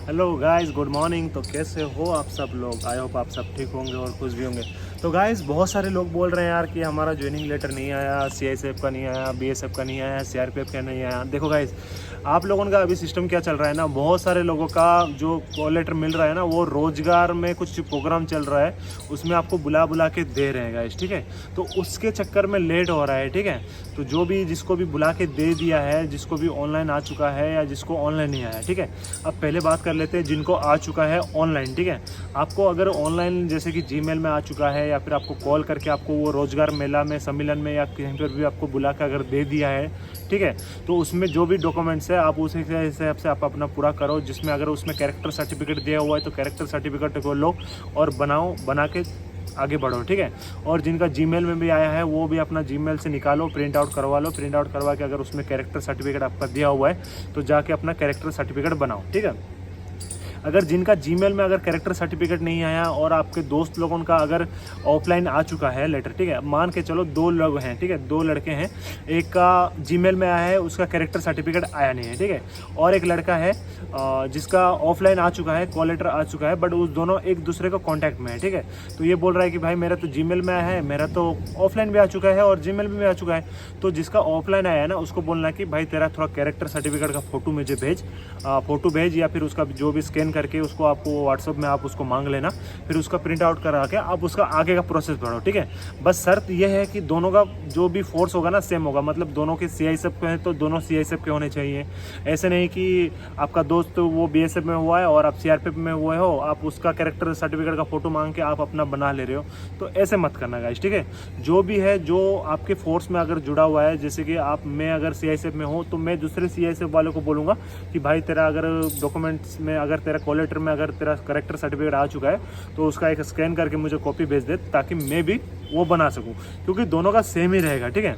Hello guys, good morning. तो कैसे हो आप सब लोग? आई होप आप सब ठीक होंगे और खुश भी होंगे। तो गाइस, बहुत सारे लोग बोल रहे हैं यार कि हमारा ज्वाइनिंग लेटर नहीं आया, सीआईएसएफ का नहीं आया, बीएसएफ का नहीं आया, सीआरपीएफ का नहीं आया। देखो गाइस, आप लोगों का अभी सिस्टम क्या चल रहा है ना, बहुत सारे लोगों का जो कॉल लेटर मिल रहा है ना, वो रोजगार में कुछ प्रोग्राम चल रहा है, उसमें आपको बुला बुला के दे रहे हैं गाइस, ठीक है। तो उसके चक्कर में लेट हो रहा है, ठीक है। तो जो भी जिसको भी बुला के दे दिया है, जिसको भी ऑनलाइन आ चुका है या जिसको ऑनलाइन नहीं आया, ठीक है। अब पहले बात कर लेते हैं जिनको आ चुका है ऑनलाइन, ठीक है। आपको अगर ऑनलाइन जैसे कि जीमेल में आ चुका है या फिर आपको कॉल करके आपको वो रोजगार मेला में, सम्मेलन में या कहीं पर भी आपको बुला के अगर दे दिया है, ठीक है, तो उसमें जो भी डॉक्यूमेंट्स है आप उसी के हिसाब से आप अपना पूरा करो। जिसमें अगर उसमें कैरेक्टर सर्टिफिकेट दिया हुआ है तो कैरेक्टर सर्टिफिकेट को लो और बना के आगे बढ़ो, ठीक है। और जिनका जीमेल में भी आया है वो भी अपना जीमेल से निकालो, प्रिंट आउट करवा लो। प्रिंट आउट करवा के अगर उसमें कैरेक्टर सर्टिफिकेट आपका दिया हुआ है तो जाके अपना कैरेक्टर सर्टिफिकेट बनाओ, ठीक है। अगर जिनका जीमेल में अगर कैरेक्टर सर्टिफिकेट नहीं आया और आपके दोस्त लोगों का अगर ऑफलाइन आ चुका है लेटर, ठीक है, मान के चलो 2 लोग हैं, ठीक है, 2 लड़के हैं, एक का जीमेल में आया है, उसका कैरेक्टर सर्टिफिकेट आया नहीं है, ठीक है, और एक लड़का है जिसका ऑफलाइन आ चुका है, कॉल लेटर आ चुका है, बट उस दोनों एक दूसरे का कॉन्टैक्ट में है, ठीक है। तो ये बोल रहा है कि भाई मेरा तो जीमेल में आया है, मेरा तो ऑफलाइन भी आ चुका है और जीमेल में भी आ चुका है। तो जिसका ऑफलाइन आया है ना, उसको बोलना है कि भाई तेरा थोड़ा कैरेक्टर सर्टिफिकेट का फोटो मुझे भेज, फोटो भेज, या फिर उसका जो भी स्कैन करके उसको आपको व्हाट्सअप में आप उसको मांग लेना, फिर उसका प्रिंट आउट करा के आप उसका आगे का प्रोसेस बढ़ो, ठीक है। बस शर्त यह है कि दोनों का जो भी फोर्स होगा ना सेम होगा, मतलब दोनों के सीआईएसएफ के हैं तो दोनों सीआईएसएफ के होने चाहिए। ऐसे नहीं कि आपका दोस्त वो बीएसएफ में हुआ है और आप सीआरपीएफ में हुए हो, आप उसका कैरेक्टर सर्टिफिकेट का फोटो मांग के आप अपना बना ले रहे हो, तो ऐसे मत करना गाइस, ठीक है। जो भी है, जो आपके फोर्स में अगर जुड़ा हुआ है, जैसे कि मैं अगर सीआईएसएफ में हूँ तो मैं दूसरे सीआईएसएफ वालों को बोलूँगा कि भाई तेरा अगर डॉक्यूमेंट्स में, अगर तेरा कॉल लेटर में अगर तेरा करेक्टर सर्टिफिकेट आ चुका है तो उसका एक स्कैन करके मुझे कॉपी भेज दे, ताकि मैं भी वो बना सकूं, क्योंकि दोनों का सेम ही रहेगा, ठीक है।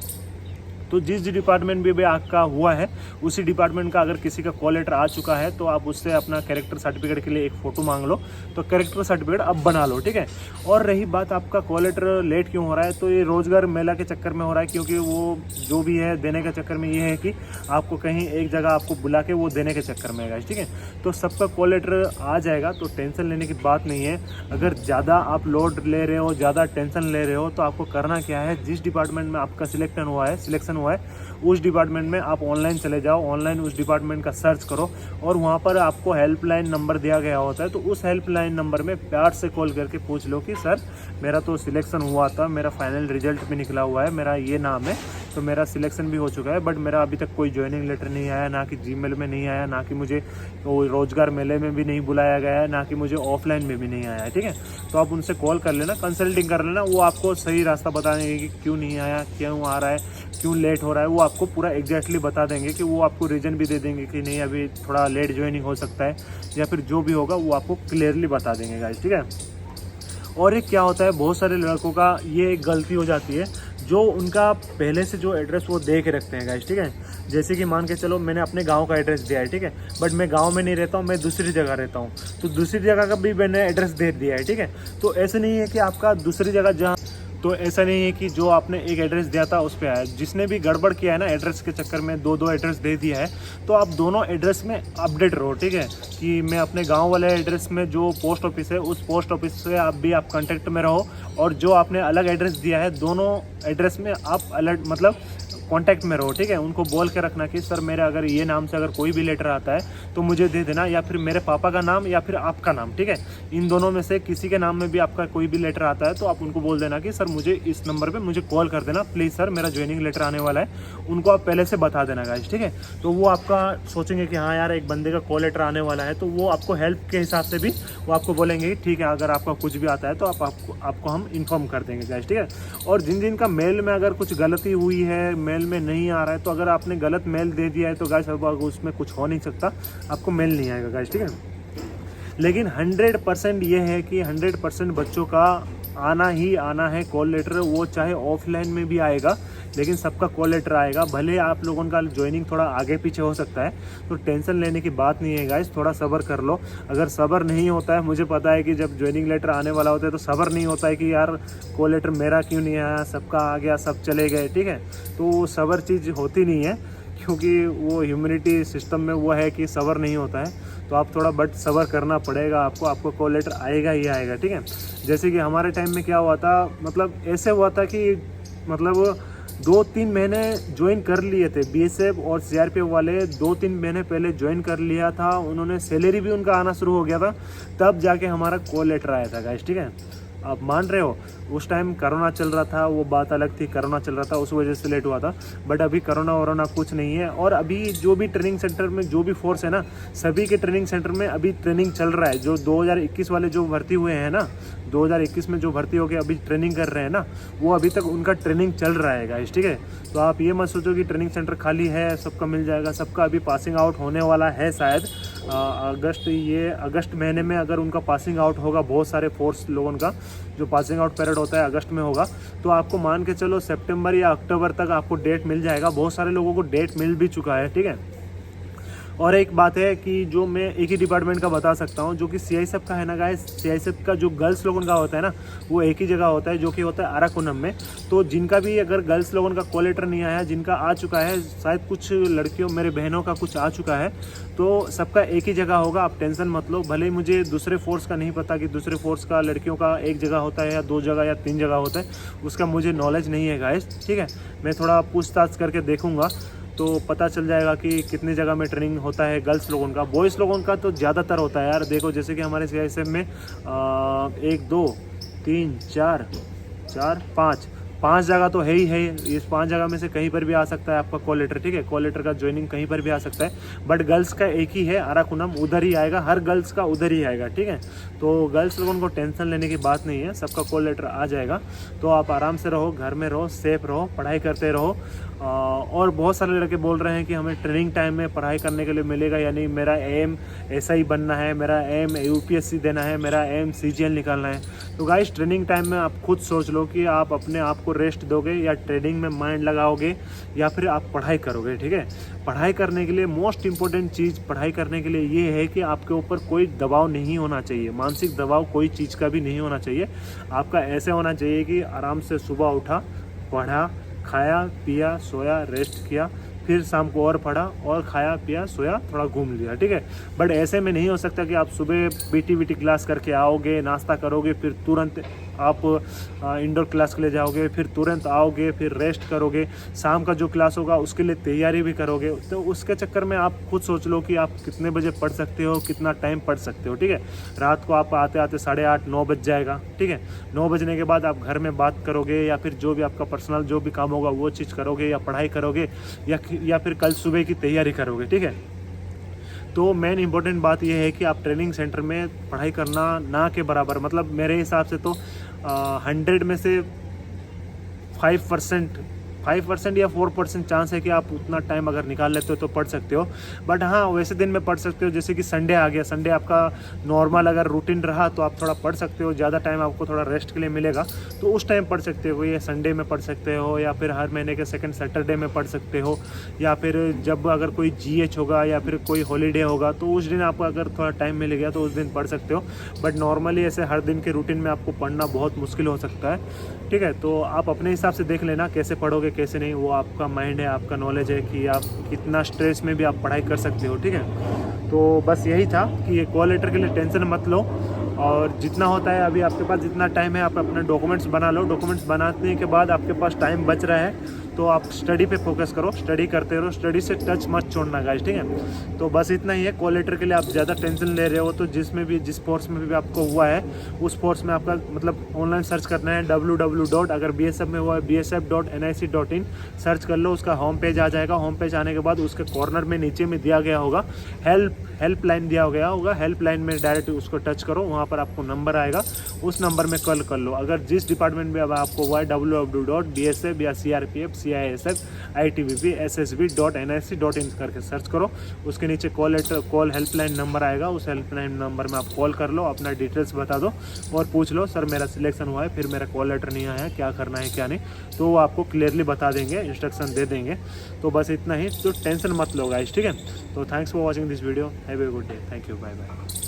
तो जिस डिपार्टमेंट में भी आपका हुआ है उसी डिपार्टमेंट का अगर किसी का कॉल लेटर आ चुका है तो आप उससे अपना कैरेक्टर सर्टिफिकेट के लिए एक फ़ोटो मांग लो, तो कैरेक्टर सर्टिफिकेट अब बना लो, ठीक है। और रही बात आपका कॉल लेटर लेट क्यों हो रहा है, तो ये रोजगार मेला के चक्कर में हो रहा है, क्योंकि वो जो भी है देने के चक्कर में ये है कि आपको कहीं एक जगह आपको बुला के वो देने के चक्कर में है, ठीक है। तो सबका कॉल लेटर आ जाएगा, तो टेंशन लेने की बात नहीं है। अगर ज़्यादा आप लोड ले रहे हो, ज़्यादा टेंशन ले रहे हो, तो आपको करना क्या है, जिस डिपार्टमेंट में आपका सिलेक्शन हुआ है उस डिपार्टमेंट में आप ऑनलाइन चले जाओ, ऑनलाइन उस डिपार्टमेंट का सर्च करो और वहाँ पर आपको हेल्पलाइन नंबर दिया गया होता है, तो उस हेल्पलाइन नंबर में प्यार से कॉल करके पूछ लो कि सर मेरा तो सिलेक्शन हुआ था, मेरा फाइनल रिजल्ट भी निकला हुआ है, मेरा ये नाम है, तो मेरा सिलेक्शन भी हो चुका है, बट मेरा अभी तक कोई ज्वाइनिंग लेटर नहीं आया, ना कि जीमेल में नहीं आया, ना कि मुझे रोजगार मेले में भी नहीं बुलाया गया है, ना कि मुझे ऑफलाइन में भी नहीं आया है, ठीक है। तो आप उनसे कॉल कर लेना, कंसल्टिंग कर लेना, वो आपको सही रास्ता बता देंगे कि क्यों नहीं आया, क्यों आ रहा है, क्यों लेट हो रहा है, वो आपको पूरा एग्जैक्टली बता देंगे कि वो आपको रीज़न भी दे देंगे कि नहीं अभी थोड़ा लेट ज्वाइनिंग हो सकता है, या फिर जो भी होगा वो आपको क्लियरली बता देंगे गाइस, ठीक है। और एक क्या होता है, बहुत सारे लड़कों का ये एक गलती हो जाती है, जो उनका पहले से जो एड्रेस वो दे के रखते हैं गाइस, ठीक है। जैसे कि मान के चलो मैंने अपने गांव का एड्रेस दिया है, ठीक है, बट मैं गांव में नहीं रहता हूँ, मैं दूसरी जगह रहता हूँ, तो दूसरी जगह का भी मैंने एड्रेस दे दिया है, ठीक है। तो ऐसे नहीं है कि आपका दूसरी जगह जहाँ, तो ऐसा नहीं है कि जो आपने एक एड्रेस दिया था उस पर आया। जिसने भी गड़बड़ किया है ना एड्रेस के चक्कर में, दो एड्रेस दे दिया है, तो आप दोनों एड्रेस में अपडेट रहो, ठीक है। कि मैं अपने गांव वाले एड्रेस में जो पोस्ट ऑफिस है उस पोस्ट ऑफिस से आप कांटेक्ट में रहो, और जो आपने अलग एड्रेस दिया है दोनों एड्रेस में आप अलर्ट, मतलब कांटेक्ट में रहो, ठीक है। उनको बोल के रखना कि सर मेरा अगर ये नाम से अगर कोई भी लेटर आता है तो मुझे दे देना, या फिर मेरे पापा का नाम या फिर आपका नाम, ठीक है। इन दोनों में से किसी के नाम में भी आपका कोई भी लेटर आता है तो आप उनको बोल देना कि सर मुझे इस नंबर पे मुझे कॉल कर देना प्लीज़ सर, मेरा ज्वाइनिंग लेटर आने वाला है। उनको आप पहले से बता देना गाइस, ठीक है। तो वो आपका सोचेंगे कि हाँ यार एक बंदे का कॉल लेटर आने वाला है, तो वो आपको हेल्प के हिसाब से भी वो आपको बोलेंगे कि ठीक है अगर आपका कुछ भी आता है तो आपको हम इन्फॉर्म कर देंगे गाइस, ठीक है। और जिन का मेल में अगर कुछ गलती हुई है, मेल में नहीं आ रहा है, तो अगर आपने गलत मेल दे दिया है तो गाइस अब उसमें कुछ हो नहीं सकता, आपको मेल नहीं आएगा गाइस, ठीक है। लेकिन 100% ये है कि 100% बच्चों का आना ही आना है कॉल लेटर, वो चाहे ऑफलाइन में भी आएगा लेकिन सबका कॉल लेटर आएगा। भले आप लोगों का ज्वाइनिंग थोड़ा आगे पीछे हो सकता है, तो टेंशन लेने की बात नहीं है गाइस, थोड़ा सब्र कर लो। अगर सब्र नहीं होता है, मुझे पता है कि जब ज्वाइनिंग लेटर आने वाला होता है तो सब्र नहीं होता है कि यार कॉल लेटर मेरा क्यों नहीं आया, सबका आ गया, सब चले गए, ठीक है। तो सब्र चीज़ होती नहीं है, क्योंकि वो ह्यूमिडिटी सिस्टम में वो है कि सब्र नहीं होता है, तो आप थोड़ा बट सब्र करना पड़ेगा आपको कॉल लेटर आएगा ही आएगा, ठीक है। जैसे कि हमारे टाइम में क्या हुआ था, मतलब ऐसे हुआ था कि मतलब 2-3 महीने ज्वाइन कर लिए थे बीएसएफ और सीआरपीएफ वाले, 2-3 महीने पहले ज्वाइन कर लिया था उन्होंने, सैलरी भी उनका आना शुरू हो गया था, तब जाके हमारा कॉल लेटर आया था गाइस, ठीक है। आप मान रहे हो उस टाइम कोरोना चल रहा था, वो बात अलग थी, कोरोना चल रहा था उस वजह से लेट हुआ था, बट अभी कोरोना वरोना कुछ नहीं है। और अभी जो भी ट्रेनिंग सेंटर में जो भी फोर्स है ना, सभी के ट्रेनिंग सेंटर में अभी ट्रेनिंग चल रहा है। जो 2021 वाले जो भर्ती हुए हैं ना, 2021 में जो भर्ती होकर अभी ट्रेनिंग कर रहे हैं ना, वो अभी तक उनका ट्रेनिंग चल रहा है गाइस, ठीक है। तो आप ये मत सोचो कि ट्रेनिंग सेंटर खाली है सबका मिल जाएगा, सबका अभी पासिंग आउट होने वाला है शायद अगस्त महीने में। अगर उनका पासिंग आउट होगा, बहुत सारे फोर्स लोगों का जो पासिंग आउट पीरियड होता है अगस्त में होगा, तो आपको मान के चलो सितंबर या अक्टूबर तक आपको डेट मिल जाएगा। बहुत सारे लोगों को डेट मिल भी चुका है, ठीक है। और एक बात है कि जो मैं एक ही डिपार्टमेंट का बता सकता हूँ, जो कि सीआईएसएफ का है ना गाइस, सीआईएसएफ का जो गर्ल्स लोगों का होता है ना, वो एक ही जगह होता है, जो कि होता है अराकुनम में। तो जिनका भी अगर गर्ल्स लोगों का कॉल लेटर नहीं आया, जिनका आ चुका है, शायद कुछ लड़कियों मेरे बहनों का कुछ आ चुका है, तो सबका एक ही जगह होगा, आप टेंशन मत लो। भले ही मुझे दूसरे फोर्स का नहीं पता कि दूसरे फोर्स का लड़कियों का एक जगह होता है या 2 जगह या 3 जगह होता है, उसका मुझे नॉलेज नहीं है गाइस, ठीक है। मैं थोड़ा पूछताछ करके देखूँगा तो पता चल जाएगा कि कितनी जगह में ट्रेनिंग होता है गर्ल्स लोगों का। बॉयज़ लोगों का तो ज़्यादातर होता है यार, देखो जैसे कि हमारे सीआईएसएफ में 1 2 3 4 5 जगह तो है ही है। इस 5 जगह में से कहीं पर भी आ सकता है आपका कॉल लेटर, ठीक है। कॉल लेटर का ज्वाइनिंग कहीं पर भी आ सकता है, बट गर्ल्स का एक ही है अराकुनम, उधर ही आएगा, हर गर्ल्स का उधर ही आएगा, ठीक है। तो गर्ल्स लोगों को टेंशन लेने की बात नहीं है, सबका कॉल लेटर आ जाएगा। तो आप आराम से रहो, घर में रहो, सेफ रहो, पढ़ाई करते रहो। और बहुत सारे लड़के बोल रहे हैं कि हमें ट्रेनिंग टाइम में पढ़ाई करने के लिए मिलेगा, यानी मेरा एम एसआई बनना है, मेरा एम यूपीएससी देना है, मेरा एम सीजीएल निकालना है। तो गाइस ट्रेनिंग टाइम में आप खुद सोच लो कि आप अपने आप को रेस्ट दोगे या ट्रेडिंग में माइंड लगाओगे या फिर आप पढ़ाई करोगे, ठीक है। पढ़ाई करने के लिए मोस्ट इंपॉर्टेंट चीज़ पढ़ाई करने के लिए ये है कि आपके ऊपर कोई दबाव नहीं होना चाहिए, मानसिक दबाव कोई चीज़ का भी नहीं होना चाहिए। आपका ऐसे होना चाहिए कि आराम से सुबह उठा, पढ़ा, खाया पिया, सोया, रेस्ट किया, फिर शाम को और पढ़ा और खाया पिया, सोया, थोड़ा घूम लिया, ठीक है। बट ऐसे में नहीं हो सकता कि आप सुबह पीटी क्लास करके आओगे, नाश्ता करोगे, फिर तुरंत आप इंडोर क्लास के लिए जाओगे, फिर तुरंत आओगे, फिर रेस्ट करोगे, शाम का जो क्लास होगा उसके लिए तैयारी भी करोगे। तो उसके चक्कर में आप खुद सोच लो कि आप कितने बजे पढ़ सकते हो, कितना टाइम पढ़ सकते हो, ठीक है। रात को आप आते आते 8:30-9 बज जाएगा, ठीक है। 9 बजने के बाद आप घर में बात करोगे या फिर जो भी आपका पर्सनल जो भी काम होगा वो चीज़ करोगे, या पढ़ाई करोगे या फिर कल सुबह की तैयारी करोगे, ठीक है। तो मेन इंपॉर्टेंट बात यह है कि आप ट्रेनिंग सेंटर में पढ़ाई करना ना के बराबर, मतलब मेरे हिसाब से तो 100 में से 5% या 4% चांस है कि आप उतना टाइम अगर निकाल लेते हो तो पढ़ सकते हो। बट हाँ, वैसे दिन में पढ़ सकते हो, जैसे कि संडे आ गया, संडे आपका नॉर्मल अगर रूटीन रहा तो आप थोड़ा पढ़ सकते हो, ज़्यादा टाइम आपको थोड़ा रेस्ट के लिए मिलेगा तो उस टाइम पढ़ सकते हो। ये संडे में पढ़ सकते हो या फिर हर महीने के सेकंड सैटरडे में पढ़ सकते हो, या फिर जब अगर कोई GH होगा या फिर कोई हॉलीडे होगा तो उस दिन आपको अगर थोड़ा टाइम मिल गया तो उस दिन पढ़ सकते हो। बट नॉर्मली ऐसे हर दिन के रूटीन में आपको पढ़ना बहुत मुश्किल हो सकता है, ठीक है। तो आप अपने हिसाब से देख लेना कैसे पढ़ोगे कैसे नहीं, वो आपका माइंड है, आपका नॉलेज है कि आप कितना स्ट्रेस में भी आप पढ़ाई कर सकते हो, ठीक है। तो बस यही था कि ये कॉल लेटर के लिए टेंशन मत लो, और जितना होता है अभी आपके पास जितना टाइम है आप अपने डॉक्यूमेंट्स बना लो। डॉक्यूमेंट्स बनाने के बाद आपके पास टाइम बच रहा है तो आप स्टडी पे फोकस करो, स्टडी करते रहो, स्टडी से टच मत छोड़ना गाइस, ठीक है। तो बस इतना ही है। कॉल लेटर के लिए आप ज़्यादा टेंशन ले रहे हो तो जिस फोर्स में भी आपको हुआ है उस फोर्स में आपका मतलब ऑनलाइन सर्च करना है www. अगर BSF में हुआ है bsf.nic.in सर्च कर लो, उसका होम पेज आ जाएगा। होम पेज आने के बाद उसके कॉर्नर में नीचे में दिया गया होगा हेल्पलाइन दिया गया होगा, हेल्पलाइन में डायरेक्ट उसको टच करो, वहाँ पर आपको नंबर आएगा, उस नंबर में कॉल कर लो। अगर जिस डिपार्टमेंट में अब आपको हुआ है www.bsf या CRPF CISF ITBP SSB.nic.in करके सर्च करो, उसके नीचे कॉल हेल्पलाइन नंबर आएगा, उस हेल्पलाइन नंबर में आप कॉल कर लो, अपना डिटेल्स बता दो और पूछ लो सर मेरा सिलेक्शन हुआ है, फिर मेरा कॉल लेटर नहीं आया, क्या करना है क्या नहीं, तो वो आपको क्लियरली बता देंगे, इंस्ट्रक्शन दे देंगे। तो बस इतना ही, तो टेंशन मत लो गाइस, ठीक है। तो thanks for watching this video, have a good day, thank you, bye bye.